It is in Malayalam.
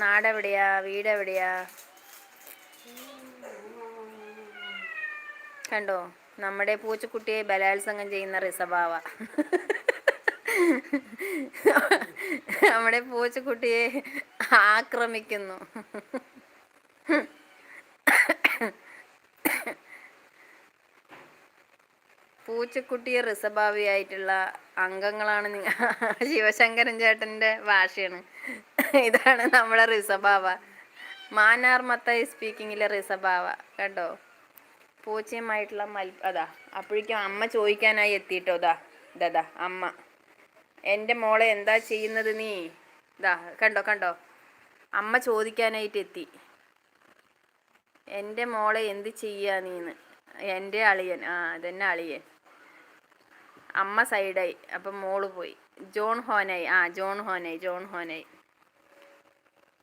നാടെവിടെയാ? വീടെവിടെയാ? കണ്ടോ, നമ്മുടെ പൂച്ചക്കുട്ടിയെ ബലാത്സംഗം ചെയ്യുന്ന റിസബാവ. നമ്മുടെ പൂച്ചക്കുട്ടിയെ ആക്രമിക്കുന്നു. പൂച്ചക്കുട്ടിയെ റിസബാവയായിട്ടുള്ള അംഗങ്ങളാണ് ശിവശങ്കരൻ ചേട്ടൻ്റെ ഭാഷയാണ്. ഇതാണ് നമ്മുടെ റിസബാവ. മാന്നാർ മത്തായി സ്പീക്കിങ്ങിലെ റിസബാവ. കണ്ടോ, പൂച്ചയുമായിട്ടുള്ള അതാ. അപ്പോഴേക്കും അമ്മ ചോദിക്കാനായി എത്തിയിട്ടോ. ഇതാ അമ്മ. എൻ്റെ മോളെ എന്താ ചെയ്യുന്നത് നീ? ഇതാ കണ്ടോ കണ്ടോ, അമ്മ ചോദിക്കാനായിട്ട് എത്തി. എൻ്റെ മോളെ എന്ത് ചെയ്യാ നീന്ന്. എൻ്റെ അളിയൻ, ഇതന്നെ അളിയൻ. അമ്മ സൈഡായി, അപ്പം മോള് പോയി. John Honai.